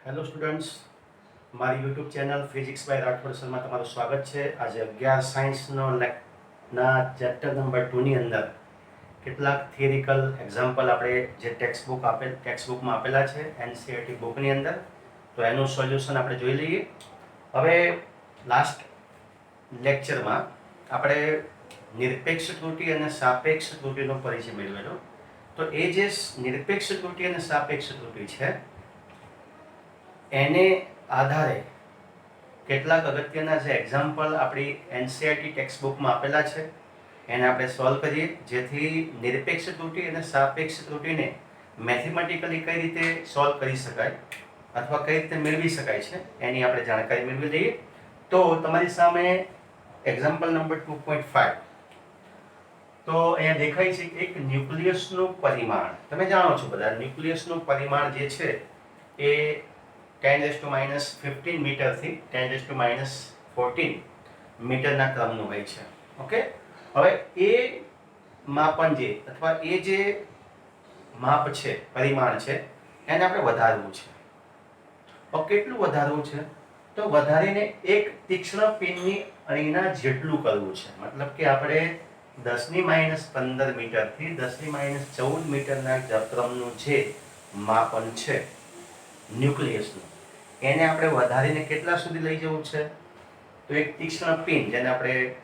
Hello students, મારી YouTube channel physics by Rathod સરમાં તમારું સ્વાગત છે. આજે 11 સાયન્સનો ના ચેપ્ટર નંબર 2 ની અંદર કેટલાક થિયરિકલ એક્ઝામ્પલ આપણે જે ટેક્સ્ટબુકમાં આપેલા છે એનસીઈઆરટી બુકની અંદર, તો એનું સોલ્યુશન આપણે જોઈ લઈએ. હવે લાસ્ટ લેક્ચરમાં આપણે નિરપેક્ષ ત્રુટિ અને સાપેક્ષ ત્રુટિનો પરિચય મેળવેલો. તો એ જે નિરપેક્ષ ત્રુટિ અને સાપેક્ષ ત્રુટિ છે એને આધારે કેટલાક અગત્યના જે એક્ઝામ્પલ આપણી એનસીઈઆરટી ટેક્સ્ટબુકમાં આપેલા છે એને આપણે સોલ્વ કરીએ, જેથી નિરપેક્ષ ત્રુટિ અને સાપેક્ષ ત્રુટિને મેથેમેટિકલી કઈ રીતે સોલ્વ કરી શકાય અથવા કઈ રીતે મેળવી શકાય છે એની આપણે જાણકારી મેળવી લઈએ. તો તમારી સામે એક્ઝામ્પલ નંબર 2.5. તો અહીંયા દેખાય છે એક ન્યુક્લિયસનું પરિમાણ. તમે જાણો છો બધા, ન્યુક્લિયસનું પરિમાણ જે છે એ 10⁻15 મીટરથી 10⁻14 મીટરના ક્રમનું હોય છે. ઓકે, હવે એ માપન જે અથવા એ જે માપ છે, પરિમાણ છે, એને આપણે વધારવું છે. કેટલું વધારવું છે? તો વધારીને એક તીક્ષ્ણ પિનની અણીના જેટલું કરવું છે. મતલબ કે આપણે 10⁻15 મીટરથી 10⁻14 મીટરના ક્રમનું જે માપન છે ન્યુક્લિયસનું, એને આપણે વધારીને કેટલા સુધી લઈ જવું છે? તો એક તીક્ષ્ણ પિન, જેને આપણે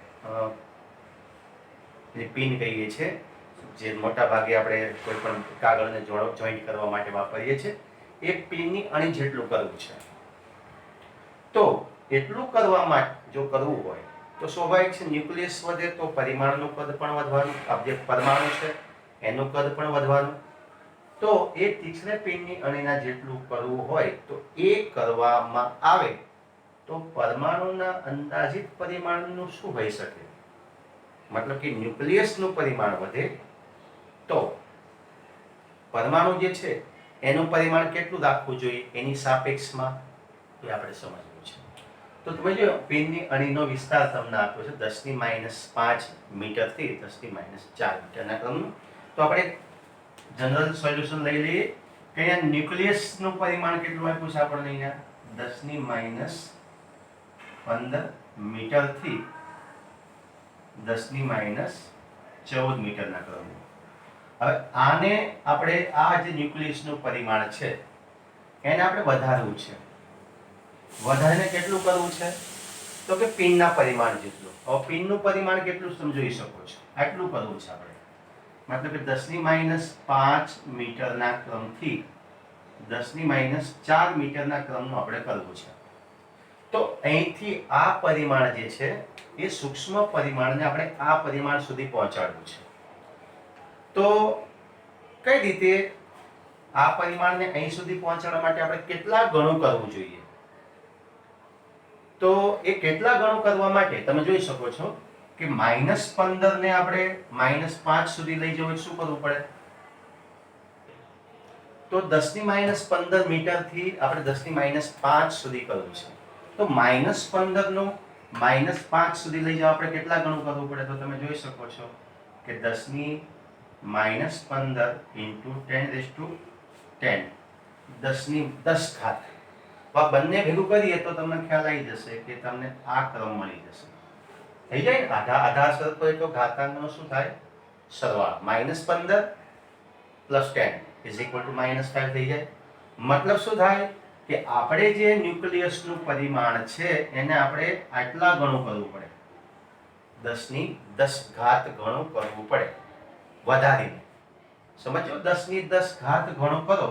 પિન કહીએ છીએ, જે મોટા ભાગે આપણે કોઈ પણ કાગળને જોઈન્ટ કરવા માટે વાપરીએ છીએ, એ પિનની અણી જેટલું કરવું છે. તો એટલું કરવા માટે જો કરવું હોય તો સ્વાભાવિક છે, ન્યુક્લિયસ વધે તો પરિમાણનું કદ પણ વધવાનું, જે પરમાણુ છે એનું કદ પણ વધવાનું. તો એ તીક્ષ્ણ પિનની અણીના જેટલું કરવું હોય તો એ કરવામાં આવે તો પરમાણુના અંદાજિત પરિમાણનું શું હોઈ શકે? મતલબ કે ન્યુક્લિયસનું પરિમાણ વધે તો પરમાણુ જે છે એનું પરિમાણ કેટલું રાખવું જોઈએ એની સાપેક્ષમાં, એ આપણે સમજવું છે. તો તમે જો પિનની અણીનો વિસ્તાર તમને આપ્યો છે 10⁻5 મીટરથી 10⁻4 મીટરના ક્રમનું. તો આપણે જનરલ સોલ્યુશન લઈ લઈએ કે અહીંયા ન્યુક્લિયસનું પરિમાણ કેટલું આપ્યું છે આપણને? અહીંયા 10⁻15 મીટરથી 10⁻14 મીટરના ક્રમનું. હવે આને આપણે, આ જે ન્યુક્લિયસનું પરિમાણ છે એને આપણે વધારવું છે. વધારીને કેટલું કરવું છે? તો કે પિનના પરિમાણ જેટલું. હવે પિનનું પરિમાણ કેટલું તમે જોઈ શકો છો, આટલું કરવું છે આપણે. મતલબ કે 10⁻5 મીટરના ક્રમથી 10⁻4 મીટરના ક્રમનું આપણે કરવું છે. તો અહીંથી આ પરિમાણ જે છે એ સૂક્ષ્મ પરિમાણને આપણે આ પરિમાણ સુધી પહોંચાડવું છે. તો કઈ રીતે આ પરિમાણને અહીં સુધી પહોંચાડવા માટે આપણે કેટલા ગણું કરવું જોઈએ? તો એ કેટલા ગણું કરવા માટે તમે જોઈ શકો છો કે -15 ને આપણે -5 સુધી લઈ જવું, શું કરવું પડે? તો 10⁻15 મીટરથી આપણે 10⁻5 સુધી કરવું છે. તો -15 નું -5 સુધી લઈ જવા આપણે કેટલા ગણું કરવું પડે? તો તમે જોઈ શકો છો કે 10⁻15 × 10⁻10, 10⁻10 ઘાત. આ બંને ભેગું કરીએ તો તમને ખ્યાલ આવી જશે કે તમને આ ક્રમ મળી જશે. થઈ જાય ને? આધા સરખો હોય તો ઘાતાંકનો શું થાય? સરવાળો. -15 + 10 = -5 થઈ જાય. મતલબ શું થાય કે આપણે જે ન્યુક્લિયસનું પરિમાણ છે એને આપણે આટલા ગણું કરવું પડે, 10⁻10 ઘાત ગણું કરવું પડે વધારીને. સમજો, 10⁻10 ઘાત ગણું કરો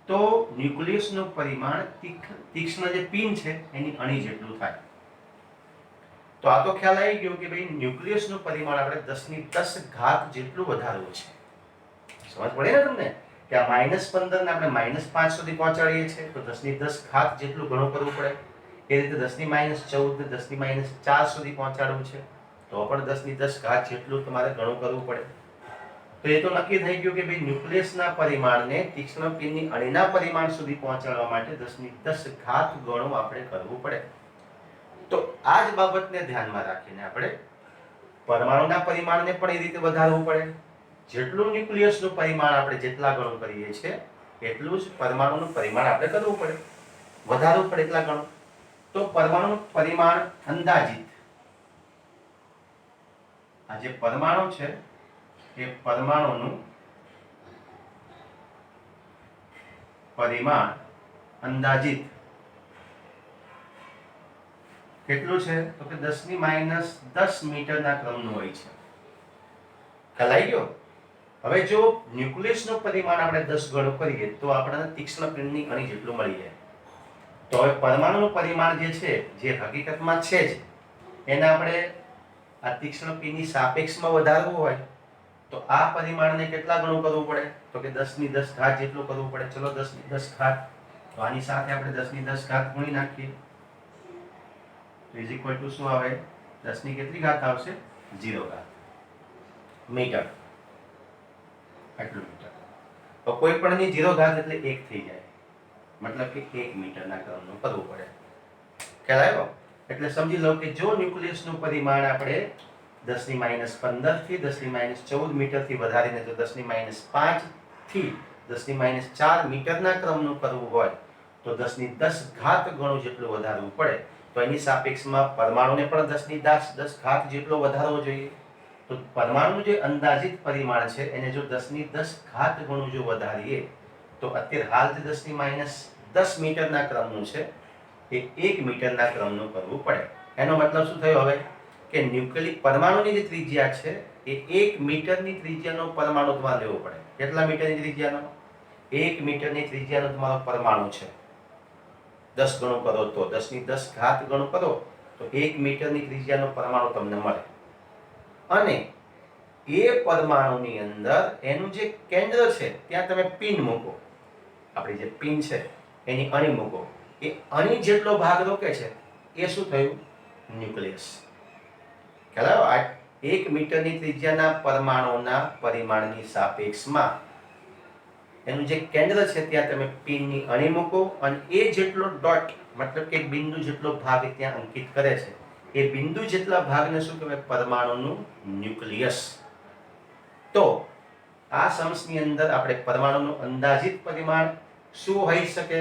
તો ન્યુક્લિયસનું પરિમાણ તીક્ષ્ણ જે પિન છે એની અણી જેટલું થાય. તો આ તો ખ્યાલ આવી ગયો કે ભાઈ ન્યુક્લિયસનું પરિમાણ આપણે 10⁻10 ઘાત જેટલું વધારવું છે. સમજ પડે ને તમને કે આ -15 ને આપણે -5 સુધી પહોંચાડીએ છીએ તો 10⁻10 ઘાત જેટલું ઘણું કરવું પડે. એ રીતે 10⁻14 ને 10⁻4 સુધી પહોંચાડવું છે તો પણ 10⁻10 ઘાત જેટલું તમારે ઘણું કરવું પડે. તો એ તો નક્કી થઈ ગયું કે ભાઈ ન્યુક્લિયસના પરિમાણને તીક્ષ્ણ પિનની અણીના પરિમાણ સુધી પહોંચાડવા માટે 10⁻10 ઘાત ગણું આપણે કરવું પડે. તો આ જ બાબતને ધ્યાનમાં રાખીને આપણે પરમાણુના પરિમાણને પણ એ રીતે વધારવું પડે. જેટલું ન્યુક્લિયસનું પરિમાણ આપણે જેટલા ગણું કરીએ છીએ એટલું જ પરમાણુનું પરિમાણ આપણે કરવું પડે. વધારવું પડે એટલા ગણો. તો પરમાણુનું પરિમાણ અંદાજિત, આ જે પરમાણુ છે એ પરમાણુનું પરિમાણ અંદાજિત કેટલું છે? તો કે 10⁻10 મીટરના ક્રમનું હોય છે. ખ્યાલ આવી ગયો? હવે જો ન્યુક્લિયસનું પરિમાણ આપણે 10 ગણું કરીએ તો આપણને તીક્ષ્ણ પિંડની અણી જેટલું મળી જાય. તો હવે પરમાણુનું પરિમાણ જે છે, જે હકીકતમાં છે જ, એને આપણે આ તીક્ષ્ણ પિંડની સાપેક્ષમાં વધારવું હોય તો આ પરિમાણને કેટલા ગણું કરવું પડે? તો કે 10⁻10 ઘાત જેટલું કરવું પડે. ચલો 10⁻10 ઘાત, તો આની સાથે આપણે 10⁻10 ઘાત ગુણી નાખીએ તો ઇઝ ઇક્વલ ટુ શું આવે? 10 ની કેટલી ઘાત આવશે? 0 ઘાત મીટર. આટલું મીટર. તો કોઈ પણની 0 ઘાત એટલે 1 થઈ જાય, મતલબ કે 1 મીટરના ક્રમનું કરવું પડે. ખ્યાલ આવ્યો? એટલે સમજી લો કે જો ન્યુક્લિયસનું પરિમાણ આપણે 10⁻15 થી 10⁻14 મીટરથી વધારીને જો 10⁻5 થી 10⁻4 મીટરના ક્રમનું કરવું હોય તો 10⁻10 ઘાત ગણું જેટલું વધારવું પડે. તો એની સાપેક્ષમાં પરમાણુને પણ 10⁻10 ઘાત જેટલો વધારવો જોઈએ. તો પરમાણુનું જે અંદાજિત પરિમાણ છે એને જો 10⁻10 ઘાત ગણું જો વધારીએ તો અત્યારે હાલ જે 10⁻10 મીટરના ક્રમનું છે એ 1 મીટરના ક્રમનું કરવું પડે. એનો મતલબ શું થયો હવે? કે ન્યુક્લિયસ પરમાણુની જે ત્રિજ્યા છે એ 1 મીટરની ત્રિજ્યાનો પરમાણુ તમારે લેવો પડે. કેટલા મીટરની ત્રિજ્યાનો? 1 મીટરની ત્રિજ્યાનો તમારો પરમાણુ છે. 10 ગણું કરો તો 10⁻10 ઘાત ગણું કરો તો 1 મીટરની ત્રિજ્યાનો પરમાણુ તમને મળે. અને એ પરમાણુની અંદર એનું જે કેન્દ્ર છે ત્યાં તમે પિન મૂકો. આપણી જે પિન છે એની અણી મૂકો. એ અણી જેટલો ભાગ રોકે છે એ શું થયું? ન્યુક્લિયસ. ખ્યાલ આવ્યો? 1 મીટરની ત્રિજ્યાના પરમાણુના પરિમાણની સાપેક્ષમાં એનું જે કેન્દ્ર છે ત્યાં તમે પિનની અણી મૂકો અને એ જેટલો ડોટ, મતલબ કે બિંદુ જેટલો ભાગ ત્યાં અંકિત કરે છે એ બિંદુ જેટલા ભાગને શું કહેવાય? પરમાણુનું ન્યુક્લિયસ. તો આ સમસની અંદર આપણે પરમાણુનું અંદાજિત પરિમાણ શું હોઈ શકે?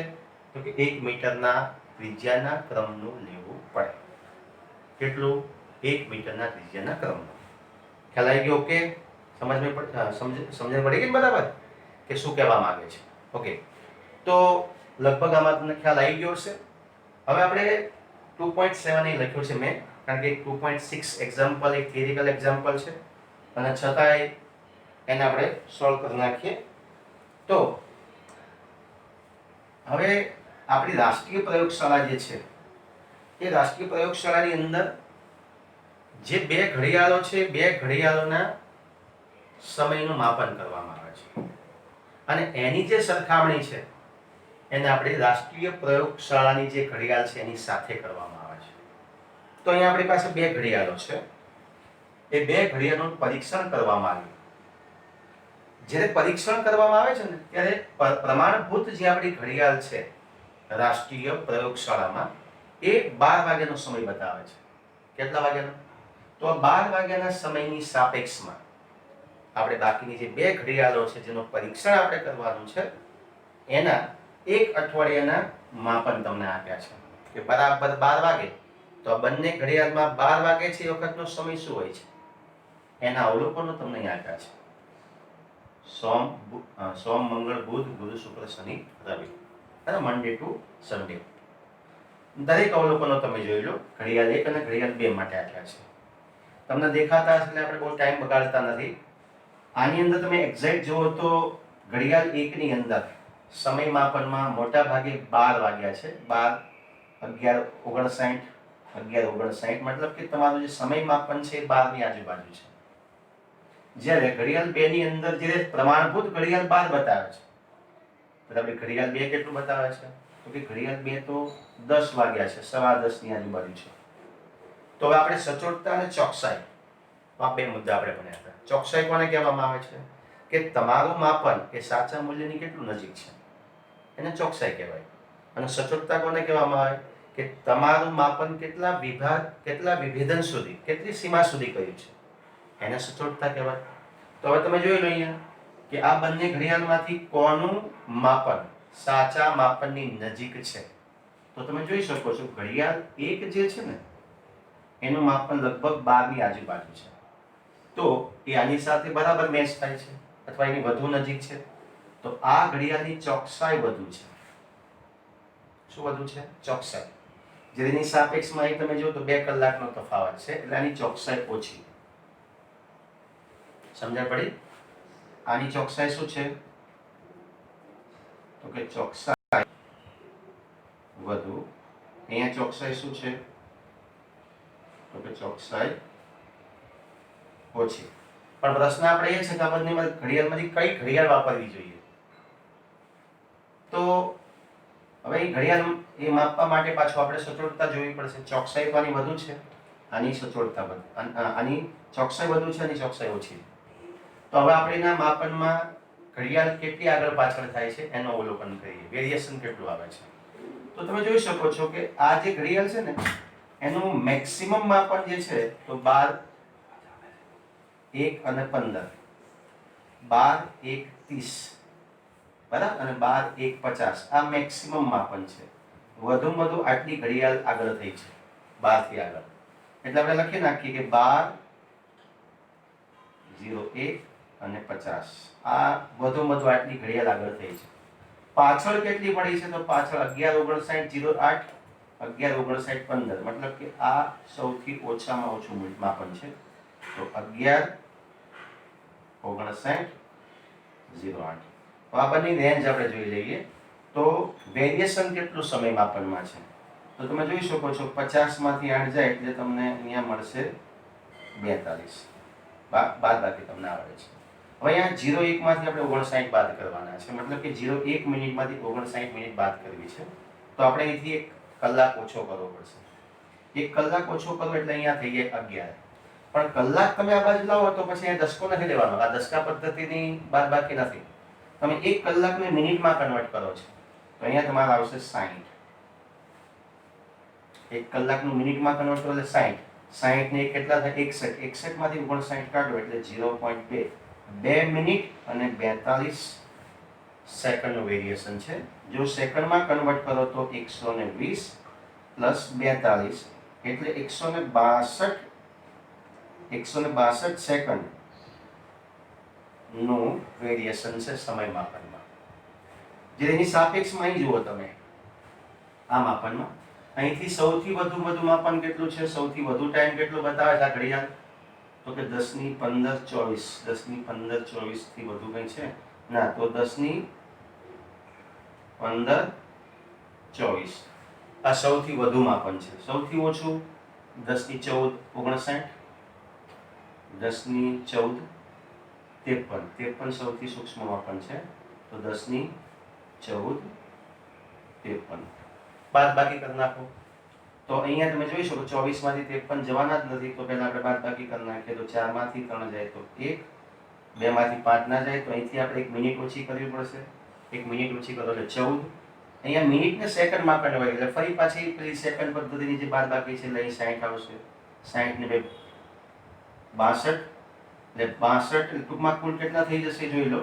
તો કે 1 મીટરના ત્રિજ્યાના ક્રમનું લેવું પડે. કેટલું? 1 મીટરના ત્રિજ્યાના ક્રમનું. ખ્યાલ આવી ગયો? ઓકે, સમજણ પડી ગઈ બરાબર કે શું કહેવા માંગે છે? ઓકે, તો લગભગ આમાં તમને ખ્યાલ આવી ગયો હશે. હવે આપણે 2.7 અહીં લખ્યું છે મેં, કારણ કે 2.6 એક્ઝામ્પલ એક થિયરિકલ એક્ઝામ્પલ છે અને છતાંય એને આપણે સોલ્વ કરી નાખીએ. તો હવે આપણી રાષ્ટ્રીય પ્રયોગશાળા જે છે એ રાષ્ટ્રીય પ્રયોગશાળાની અંદર જે 2 ઘડિયાળો છે, 2 ઘડિયાળોના સમયનું માપન કરવામાં આવે છે અને એની જે સરખામણી છે એને આપણે રાષ્ટ્રીય પ્રયોગશાળાની જે ઘડિયાળ છે એની સાથે કરવામાં આવે છે. તો અહીંયા આપણી પાસે 2 ઘડિયાળો છે. એ 2 ઘડિયાળોનું પરીક્ષણ કરવામાં આવ્યું. જ્યારે પરીક્ષણ કરવામાં આવે છે ને ત્યારે પ્રમાણભૂત જે આપણી ઘડિયાળ છે રાષ્ટ્રીય પ્રયોગશાળામાં એ 12 વાગ્યાનો સમય બતાવે છે. કેટલા વાગ્યાનો? તો 12 વાગ્યાના સમયની સાપેક્ષમાં આપણે બાકીની જે 2 ઘડિયાળો છે જેનું પરીક્ષણ આપણે કરવાનું છે એના 1 અઠવાડિયાના માપન તમને આપ્યા છે કે બરાબર 12 વાગે. તો આ બંને ઘડિયાળમાં 12 વાગે છે એ વખતનો સમય શું હોય છે એના અવલોકનો તમને આપ્યા છે. સોમ મંગળ બુધ, ગુરુ શુક્ર શનિ રવિ, અને મંડે ટુ સન્ડે. દરેક અવલોકનો તમે જોઈ લો. ઘડિયાળ 1 અને ઘડિયાળ 2 માટે આપ્યા છે. તમને દેખાતા હશે એટલે આપણે બહુ ટાઈમ બગાડતા નથી. આની અંદર તમે એક્ઝેક્ટ જુઓ તો ઘડિયાળ 1 ની અંદર સમય માપનમાં મોટા ભાગે 12 વાગ્યા છે. 12, 11:59, 11:59, મતલબ કે તમારું જે સમય માપન છે એ 12 ની આજુબાજુ છે. જ્યારે ઘડિયાળ 2 ની અંદર જે પ્રમાણભૂત ઘડિયાળ 12 બતાવે છે, બરાબર. ઘડિયાળ 2 કેટલું બતાવે છે? તો કે ઘડિયાળ 2 તો 10 વાગ્યા છે, 10:15 ની આજુબાજુ છે. તો હવે આપણે સચોટતા અને ચોકસાઈ, આ 2 મુદ્દા આપણે ભણ્યા હતા. ચોકસાઈ કોને કહેવામાં આવે છે? કે તમારું માપન એ સાચા મૂલ્યની કેટલું નજીક છે એને ચોકસાઈ કહેવાય. અને સચોટતા કોને કહેવામાં આવે? કે તમારું માપન કેટલા વિભેદન સુધી, કેટલી સીમા સુધી કર્યું છે એને સચોટતા કહેવાય. તો હવે તમે જોઈ લો અહીંયા કે આ બંને ઘડિયાળમાંથી કોનું માપન સાચા માપનની નજીક છે તો તમે જોઈ શકો છો ઘડિયાળ એક જે છે ને એનું માપન લગભગ 12 ની આજુબાજુ છે, તો એ આની સાથે બરાબર મેચ થાય છે અથવા એની વધુ નજીક છે, તો આ ઘડિયાળની ચોકસાઈ વધુ છે. શું વધુ છે? ચોકસાઈ. જેની સાપેક્ષમાં અહીં તમે જો તો 2 કલાકનો તફાવત છે એટલે આની ચોકસાઈ ઓછી. સમજણ પડી? આની ચોકસાઈ શું છે? તો કે ચોકસાઈ વધુ. અહીંયા ચોકસાઈ શું છે? તો કે ચોકસાઈ ઓછી. પણ પ્રશ્ન આપણે એ છે કે આ બંને ઘડિયાળમાંથી કઈ ઘડિયાળ વાપરવી જોઈએ? તો હવે ઘડિયાળ એ માપવા માટે પાછું આપણે સચોટતા જોવી પડશે. ચોકસાઈ તો આની વધુ છે, આની સચોટતા આની ચોકસાઈ વધુ છે, આની ચોકસાઈ ઓછી. તો હવે આપણે એના માપનમાં ઘડિયાળ કેટલી આગળ પાછળ થાય છે એનું અવલોકન કરીએ. વેરિએશન કેટલું આવે છે. તો તમે જોઈ શકો છો કે આ જે ઘડિયાળ છે ને એનું મેક્સિમમ માપન જે છે તો 12, 1 અને 15, 12, 1, 30 બરાબર, અને 12, 1, 50 આ મેક્સિમમ માપન છે. વધુમાં વધુ આટલી ઘડિયાળ આગળ થઈ છે 12 થી આગળ, એટલે આપણે લખી નાખીએ કે 12, 0, 1 અને 50 આ વધુમાં વધુ આટલી ઘડિયાળ આગળ થઈ છે. પાછળ કેટલી પડી છે? તો પાછળ 11, 59, 08, 11, 59, 15, મતલબ કે આ સૌથી ઓછામાં ઓછું માપન છે. તો 11, 59, 08. તો આ બંને રેન્જ આપણે જોઈ લઈએ. તો વેરિએશન કેટલું સમય માપનમાં છે? તો તમે જોઈ શકો છો 50 માંથી 8 જાય એટલે તમને અહીંયા મળશે 42. બાદબાકી તમને આવડે છે. હવે અહીંયા 01 માંથી આપણે 59 બાદ કરવાના છે, મતલબ કે 01 મિનિટમાંથી 59 મિનિટ બાદ કરવી છે. તો આપણે અહીંથી 1 કલાક ઓછો કરવો પડશે. 1 કલાક ઓછો કરો એટલે અહીંયા થઈ જાય 11. પણ કલાક તમે આ બાજુ લાવો તો પછી અહીંયા દસકો નથી લેવાનો. આ દસકા પદ્ધતિની બાદબાકી નથી. તમે 1 કલાકને મિનિટમાં કન્વર્ટ કરો છો તો અહીંયા તમારે આવશે 60. 1 કલાકનું મિનિટમાં કન્વર્ટ કરો એટલે 60. 60 ને કેટલા થાય? 61. 61 માંથી 59 કાઢો એટલે 0.2. 2 મિનિટ અને 42 સેકન્ડનું વેરિએશન છે. જો સેકન્ડમાં કન્વર્ટ કરો તો 120 પ્લસ 42 એટલે 162 સેકન્ડ નું વેરિએશન છે સમય માપનમાં. જે એની સાપેક્ષમાં અહીં જુઓ તમે આ માપનમાં અહીંથી સૌથી વધુ માપન કેટલું છે? સૌથી વધુ ટાઈમ કેટલો બતાવે છે આ ઘડિયાળ? તો કે 10 ની 15, 24. 10 ની 15, 24 થી વધુ કઈ છે ના, તો 10 ની 15, 24 આ સૌથી વધુ માપન છે. સૌથી ઓછું 10 ની 14, 59. 10 ની 14, 53 સૌથી સૂક્ષ્મ માપન છે. તો 10 ની 14, 53 બાદબાકી કરી નાખો તો અહીંયા તમે જોઈ શકો 24 માંથી 53 જવાના જ નથી, તો પહેલા આપણે બાદબાકી કરી નાખીએ. તો 4 માંથી 3 જાય તો 1, 2 માંથી 5 ના જાય તો અહીંથી આપણે 1 મિનિટ ઓછી કરવી પડશે. 1 મિનિટ ઓછી કરો એટલે 14. અહીંયા મિનિટ ને સેકન્ડમાં કન્વર્ટ એટલે ફરી પાછી પેલી સેકન્ડ પદ્ધતિની જે બાદબાકી છે એટલે અહીં 60 આવશે. 60 ને 62 એટલે 62 ટૂંકમાં કુલ કેટલા થઈ જશે જોઈ લો.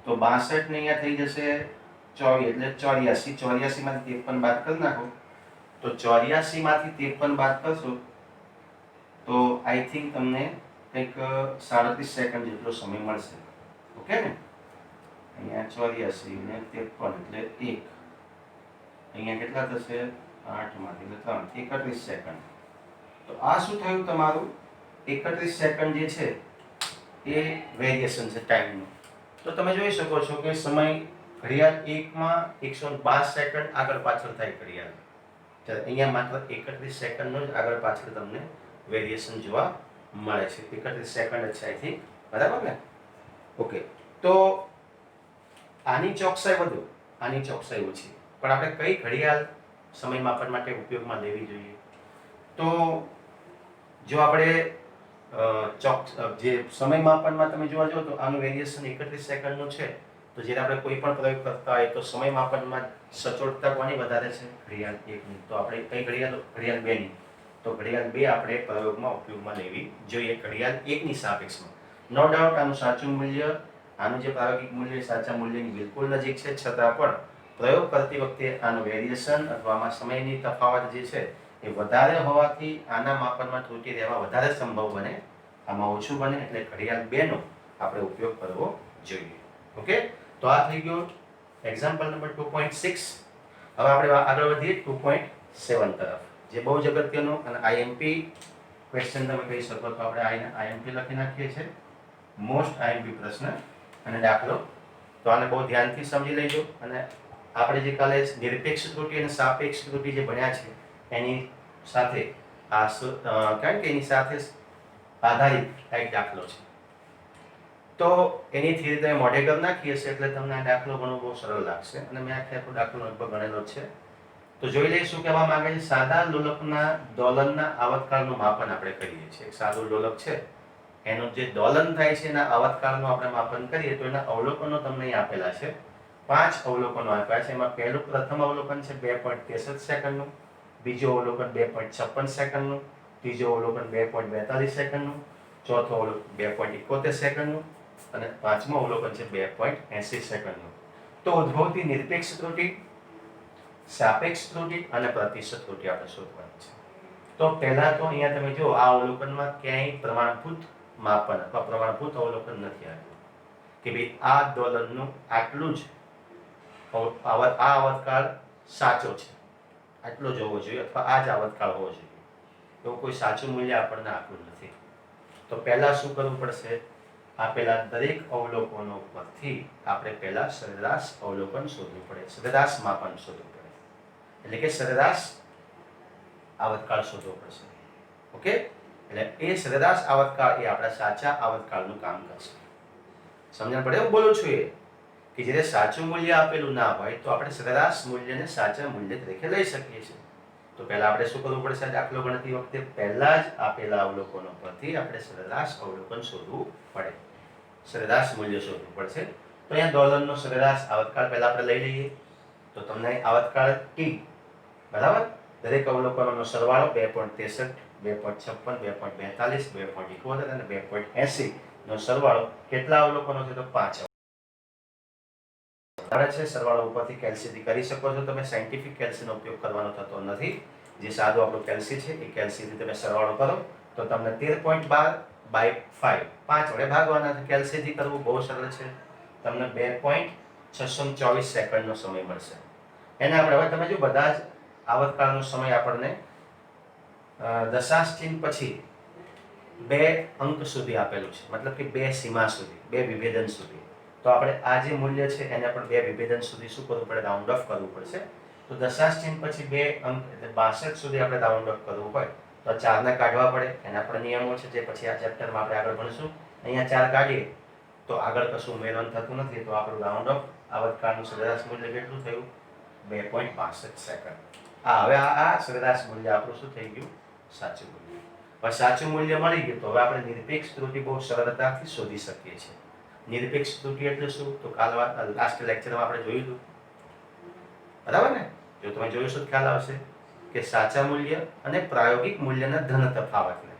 તો 62 ને અહીંયા થઈ જશે 24 એટલે 84. 84 માંથી 53 બાદ કરી નાખો તો 84 માંથી 53 બાદ કરશો તો આઈ થિંક તમને કંઈક 37 સેકન્ડ જેટલો સમય મળશે. ઓકે ને? અહીંયા 84 ને 53 એટલે 1. અહીંયા કેટલા થશે? 8 માંથી 3, 31 સેકન્ડ. તો આ શું થયું તમારું? 31 સેકન્ડ જે છે એ વેરિએશન છે ટાઈમનું. તો તમે જોઈ શકો છો કે સમય ઘડિયાળ 1 માં 112 સેકન્ડ આગળ પાછળ થાય ઘડિયાળ. ત્યારે અહીંયા માત્ર 31 સેકન્ડનો જ આગળ પાછળ તમને વેરિએશન જોવા મળે છે. 31 સેકન્ડ જ છે આઈ થિંક, બરાબર ને? ઓકે. તો આની ચોકસાઈ વધુ, આની ચોકસાઈ ઓછી. પણ આપણે કઈ ઘડિયાળ સમય માપન માટે ઉપયોગમાં લેવી જોઈએ? તો જો આપણે જે સમય માપનમાં તમે જોવા જાઓ તો આનું વેરિએશન 31 સેકન્ડનું છે. તો જ્યારે આપણે કોઈ પણ પ્રયોગ કરતા હોય તો સમય માપનમાં સચોટતા કોની વધારે છે? ઘડિયાળ 1ની. તો આપણે કઈ ઘડિયાળ? ઘડિયાળ 2ની. તો ઘડિયાળ 2 આપણે પ્રયોગમાં ઉપયોગમાં લેવી જોઈએ ઘડિયાળ 1ની સાપેક્ષમાં. નો ડાઉટ આનું સાચું મૂલ્ય, આનું જે પ્રાયોગિક મૂલ્ય સાચા મૂલ્યની બિલકુલ નજીક છે, છતાં પણ પ્રયોગ કરતી વખતે આનું વેરિએશન અથવા આમાં સમયની તફાવત જે છે એ વધારે હોવાથી આના માપનમાં ત્રુટિ રહેવા વધારે સંભવ બને, આમાં ઓછું બને, એટલે ઘડિયાળ 2 નો આપણે ઉપયોગ કરવો જોઈએ. ઓકે, તો આ થઈ ગયો એક્ઝામ્પલ નંબર 2.6. હવે આપણે આગળ વધીએ 2.7 તરફ, જે બહુ જ અગત્યનો અને આઈએમપી ક્વેશ્ચન તમે કહી શકો તો આપણે આઈએમપી લખી નાખીએ છીએ, મોસ્ટ આઈએમપી પ્રશ્ન અને દાખલો. તો આને બહુ ધ્યાનથી સમજી લેજો. અને આપણે જે કાલે નિરપેક્ષ ત્રુટિ અને સાપેક્ષ ત્રુટિ જે ભણ્યા છે એની સાથે કારણ કે એની સાથે આધારિત એક દાખલો છે, તો એની થિયરી તમે મોઢે કરી નાખી હશે એટલે તમને આ દાખલો ઘણો બહુ સરળ લાગશે. અને મેં આખો દાખલો લગભગ ગણેલો છે. તો જોઈ લઈશું કહેવા માંગે છે સાદા લોલકના દોલનના આવર્તકાળનું માપન આપણે કરીએ છીએ. એક સાદું લોલક છે એનું જે દોલન થાય છે એના આવર્તકાળનું આપણે માપન કરીએ તો એના અવલોકનો તમને અહીં આપેલા છે. 5 અવલોકનો આપ્યા છે. એમાં પ્રથમ અવલોકન છે 2.63 સેકન્ડનું, બીજો અવલોકન 2.56 સેકન્ડનું, ત્રીજો અવલોકન 2.42 સેકન્ડનું, ચોથો અવલોકન 2.71 સેકન્ડનું અને પાંચમો અવલોકન છે 2.80 સેકન્ડનું. તો ઉદ્ભવતી નિરપેક્ષ ત્રુટિ, સાપેક્ષ ત્રુટિ અને પ્રતિશત ત્રુટિ આપણે શોધવાની છે. તો પહેલા તો અહીંયા તમે જો આ અવલોકનમાં ક્યાંય પ્રમાણભૂત માપન અથવા પ્રમાણભૂત અવલોકન નથી આવ્યું કે ભાઈ આ દોલનનું આટલું જ આ આવર્તકાળ સાચો છે, આટલો જ હોવો જોઈએ અથવા આ જ આવર્તકાળ હોવો જોઈએ, એવું કોઈ સાચું મૂલ્ય આપણને આપ્યું નથી. તો પહેલા શું કરવું પડશે? આપેલા દરેક અવલોકનો પરથી આપણે પહેલા સરેરાશ અવલોકન શોધવું પડે, સરેરાશ માપન શોધવું પડે, એટલે કે સરેરાશ આવર્તકાળ શોધવો પડશે. ઓકે, એટલે એ સરેરાશ આવર્તકાળ એ આપણા સાચા આવર્તકાળનું કામ કરશે. સમજણ પડે? હું બોલું છું એ કે જ્યારે સાચું મૂલ્ય આપેલું ના હોય તો આપણે સરેરાશ મૂલ્યને સાચા મૂલ્ય તરીકે લઈ શકીએ છીએ. તો પહેલા આપણે શું કરવું પડશે? દાખલો ગણતી વખતે પહેલા જ આપેલા અવલોકનો પરથી આપણે સરેરાશ અવલોકન શોધવું પડે, સરેરાશ મૂલ્ય શોધવું પડશે. તો અહીંયા દોલનનો સરેરાશ આવર્તકાળ પહેલા આપણે લઈ લઈએ. તો તમને આવર્તકાળ T બરાબર, દરેક અવલોકનોનો સરવાળો 2.63, 2.56, 2.42, 2.71 અને 2.80 નો સરવાળો કેટલા અવલોકનો છે? તો 5 છે. સરવાળો ઉપરથી કેલ્સીથી કરી શકો છો તમે. સાયન્ટિફિક કેલ્સીનો ઉપયોગ કરવાનો થતો નથી. જે સાદું આપણું કેલ્સી છે એ કેલ્સીથી તમે સરવાળો કરો તો તમને 13.12/5 5 વડે ભાગવાના છે. કેલ્સીથી કરવું બહુ સરળ છે. તમને 2.624 સેકન્ડનો સમય મળશે. એને આપણે હવે તમે જો બધા જ આવર્તકાળનો સમય આપણને દશાંશ ચિહ્ન પછી 2 અંક સુધી આપેલું છે, મતલબ કે 2 સીમા સુધી, 2 વિભેદન સુધી. તો આપણે આ જે મૂલ્ય છે એને પણ 2 વિભેદન સુધી શું કરવું પડે? રાઉન્ડ ઓફ કરવું પડશે. તો દશાંશ ચિહ્ન પછી 2 અંક એટલે 62 સુધી આપણે રાઉન્ડ ઓફ કરવું હોય તો 4 ને કાઢવા પડે. એના પણ નિયમો છે જે પછી આ ચેપ્ટરમાં આપણે આગળ ભણીશું. અહીંયા 4 કાઢીએ તો આગળ કશું ઉમેરવાનું થતું નથી. તો આપણું રાઉન્ડ ઓફ આવર્તકાળનું સરેરાશ મૂલ્ય કેટલું થયું? 2.62 સેકન્ડ. હવે આ સરેરાશ મૂલ્ય આપણું શું થઈ ગયું? સાચું મૂલ્ય. હવે સાચું મૂલ્ય મળી ગયું તો હવે આપણે નિરપેક્ષ ત્રુટિ બહુ સરળતાથી શોધી શકીએ છીએ. નિરપેક્ષ ત્રુટિ એટલે શું? તો કાલ લાસ્ટ લેક્ચરમાં આપણે જોયું હતું, બરાબર ને? જો તમે જોયું તો ખ્યાલ આવશે કે સાચા મૂલ્ય અને પ્રાયોગિક મૂલ્યના ધન તફાવતને,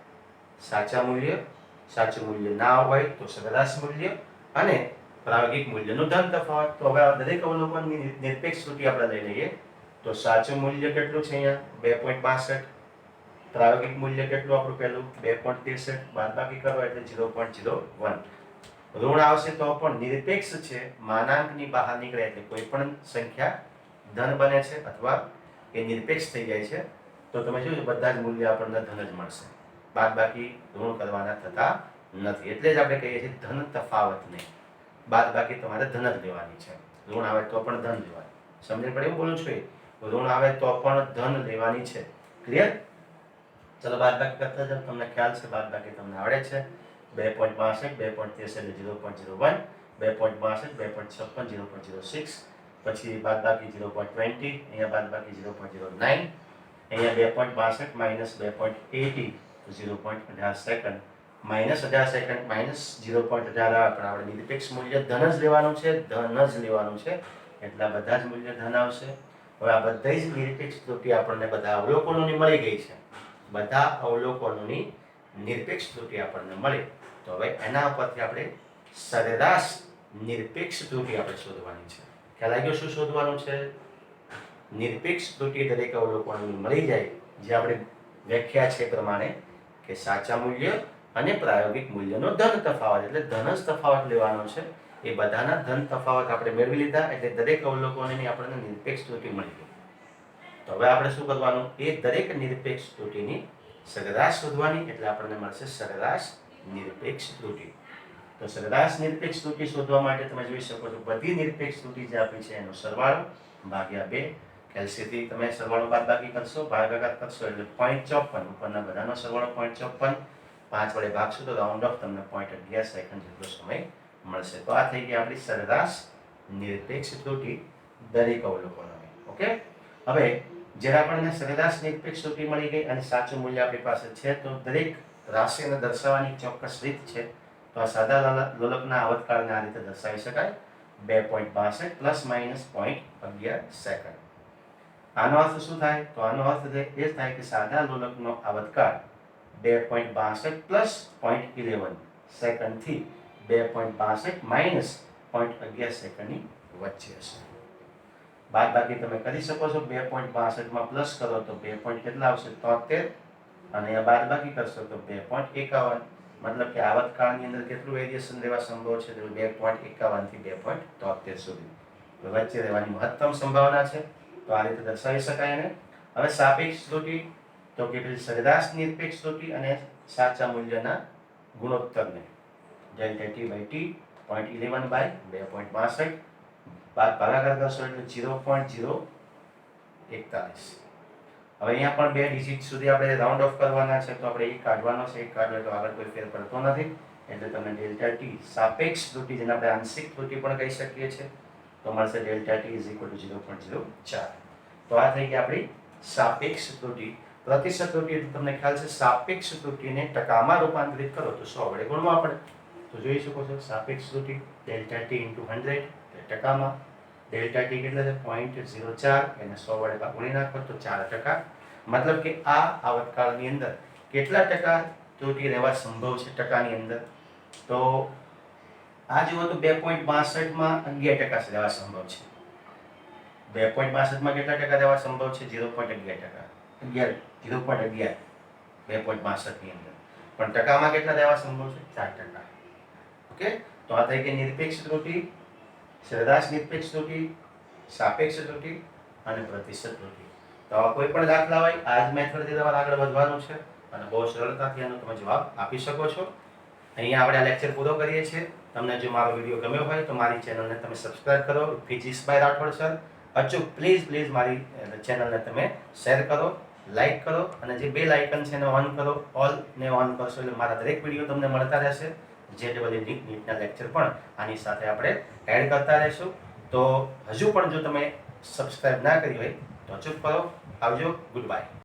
સાચું મૂલ્ય ના હોય તો સરેરાશ મૂલ્ય અને પ્રાયોગિક મૂલ્યનું ધન તફાવત. તો હવે દરેક અવલોકનની નિરપેક્ષ ત્રુટિ આપણે લઈ લઈએ. તો સાચું મૂલ્ય કેટલું છે? અહીંયા 2.62. પ્રાયોગિક મૂલ્ય કેટલું આપણું પહેલું? 2.63. બાદબાકી કરો એટલે 0.01. ઋણ આવશે તો પણ નિરપેક્ષ છે, માનાંકની બહાર નીકળે એટલે કોઈ પણ સંખ્યા ધન બને છે અથવા એ નિરપેક્ષ થઈ જાય છે. તો તમે જોજો બધા જ મૂલ્ય આપણને ધન જ મળશે, બાદબાકી ઋણ કરવાના થતા નથી. એટલે જ આપણે કહીએ છીએ ધન તફાવત નહીં, બાદબાકી તમારે ધન જ લેવાની છે. ઋણ આવે તો પણ ધન લેવાની. સમજણ પડે? એવું બોલું છું. ઋણ આવે તો પણ ધન લેવાની છે. ક્લિયર? ચલો બાદબાકી કરતા જાઓ. તમને ખ્યાલ છે, બાદબાકી તમને આવડે છે. 2.62, 2.63 0.01, 2.62, 2.56 0.06, પછી બાદબાકી 0.20, અહીંયા બાદબાકી 0.09, અહીંયા 2.62 minus 2.80 0.18 second, minus 18 second minus 0.18. પણ આપણે નિરપેક્ષ મૂલ્ય ધન જ લેવાનું છે, ધન જ લેવાનું છે. એટલા બધા જ મૂલ્ય ધન આવશે. હવે આ બધી જ નિરપેક્ષ ત્રુટિ આપણને બધા અવલોકનોની મળી ગઈ છે. બધા અવલોકનોની નિરપેક્ષ ત્રુટિ આપણને મળી. તો હવે એના ઉપરથી આપણે સરેરાશ નિરપેક્ષ ત્રુટિ આપણે શોધવાની છે. ખ્યાલ આવી ગયો શું શોધવાનું છે? નિરપેક્ષ ત્રુટિ દરેક અવલોકનોની મળી જાય, જે આપણે વ્યાખ્યા છે પ્રમાણે કે સાચા મૂલ્ય અને પ્રાયોગિક મૂલ્યનો ધન તફાવત, એટલે ધન જ તફાવત લેવાનો છે. એ બધાના ધન તફાવત આપણે મેળવી લીધા, એટલે દરેક અવલોકનોની આપણને નિરપેક્ષ ત્રુટિ મળી ગઈ. તો હવે આપણે શું કરવાનું? એ દરેક નિરપેક્ષ ત્રુટિની સરેરાશ શોધવાની, એટલે આપણને મળશે સરેરાશ નિરપેક્ષ ત્રુટિ. તો સરેરાશ નિરપેક્ષ ત્રુટિ શોધવા માટે તમે જોઈ શકો છો બધી નિરપેક્ષ ત્રુટિ જે આપી છે એનો સરવાળો ભાગ્યા 2. કેલ્સીથી તમે સરવાળો બાદબાકી કરશો, ભાગાકાર કરશો એટલે 0.54. ઉપરના બધાનો સરવાળો 0.54. 5 વડે ભાગશો તો રાઉન્ડ ઓફ તમને 0.11 સેકન્ડ જેટલો સમય મળશે. તો આ થઈ ગઈ આપણી સરેરાશ નિરપેક્ષ ત્રુટિ દરેક અવલોકનોની. ઓકે, હવે જ્યારે આપણને સરેરાશ નિરપેક્ષ ત્રુટિ મળી ગઈ અને સાચું મૂલ્ય આપણી પાસે છે, તો દરેક રાશિને દર્શાવવાની ચોક્કસ રીત છે. તો આ સાદા લોલકના આવર્તકાળને આ રીતે દર્શાવી શકાય: 2.62 પ્લસ માઇનસ 0.11 સેકન્ડ. આનો અર્થ શું થાય? તો આનો અર્થ એ થાય કે સાદા લોલકનો આવર્તકાળ 2.62 પ્લસ 0.11 સેકન્ડથી 2.62 માઇનસ 0.11 સેકન્ડની વચ્ચે હશે. બાદબાકી તમે કરી શકો છો. 2.62 માં પ્લસ કરો તો 2. કેટલા આવશે? 73. અને અહીંયા બાદબાકી કરશો તો 2.51. મતલબ કે આવર્તકાળની અંદર કેટલું વેરિએશન રહેવા સંભવ છે? તો 2.51 થી 2.73 સુધી વચ્ચે રહેવાની મહત્તમ સંભાવના છે. તો આ રીતે દર્શાવી શકાય એને. હવે સાપેક્ષ ત્રુટિ, તો કે સરેરાશ નિરપેક્ષ ત્રુટિ અને સાચા મૂલ્યના ગુણોત્તરને delta T by T 0.11 by 2.62 ભાગાકાર કરશો એટલે 0.041. હવે અહીંયા પણ 2 ડિજિટ સુધી આપણે રાઉન્ડ ઓફ કરવાના છે, તો આપણે 1 કાઢવાનો છે. 1 કાઢો એટલે આગળ કોઈ ફેર પડતો નથી, એટલે તમે ડેલ્ટા ટી સાપેક્ષ ત્રુટિ, જેને આપણે આંશિક ત્રુટિ પણ કહી શકીએ છીએ, તો મળશે ડેલ્ટા ટી = 0.04. તો આ થઈ ગઈ આપણી સાપેક્ષ ત્રુટિ. પ્રતિશત ત્રુટિ તમને ખ્યાલ છે, સાપેક્ષ ત્રુટિને ટકામાં રૂપાંતરિત કરો તો 100 વડે ગુણવા પડે. તો જોઈ શકો છો સાપેક્ષ ત્રુટિ ડેલ્ટા ટી × 100 ટકામાં. ડેલ્ટા ટી કેટલા છે? 0.04. એને 100 વડે ગુણી નાખો તો 4%. મતલબ કે આ આવર્તકાળની અંદર કેટલા ટકા ત્રુટિ રહેવા સંભવ છે ટકાની અંદર? તો આ જુઓ તો 2.62 માં 11% રહેવા સંભવ છે. 2.62 માં કેટલા ટકા રહેવા સંભવ છે? 0.11%. 0.11 2.62 ની અંદર. પણ ટકામાં કેટલા રહેવા સંભવ છે? 4%. ઓકે, તો આ થઈ ગઈ નિરપેક્ષ ત્રુટિ, સરેરાશ નિરપેક્ષ ત્રુટિ, સાપેક્ષ ત્રુટિ અને પ્રતિશત ત્રુટિ. તો આવા કોઈ પણ દાખલા હોય આ જ મેથડથી તમારે આગળ વધવાનું છે અને બહુ સરળતાથી આનો તમે જવાબ આપી શકો છો. અહીંયા આપણે આ લેક્ચર પૂરો કરીએ છીએ. તમને જો મારો વિડીયો ગમ્યો હોય તો મારી ચેનલને તમે સબસ્ક્રાઇબ કરો, ફિઝિક્સ બાય રાઠોડ સર. અચૂક પ્લીઝ મારી ચેનલને તમે શેર કરો, લાઈક કરો અને જે બેલ આઇકન છે એને ઓન કરો. ઓલ ને ઓન કરશો એટલે મારા દરેક વિડીયો તમને મળતા રહેશે. નીટના લેક્ચર પણ આની સાથે આપણે એડ કરતા રહેશું. તો હજુ પણ જો તમે સબસ્ક્રાઇબ ના કરી હોય તો અચૂક કરો. આવજો. Good bye.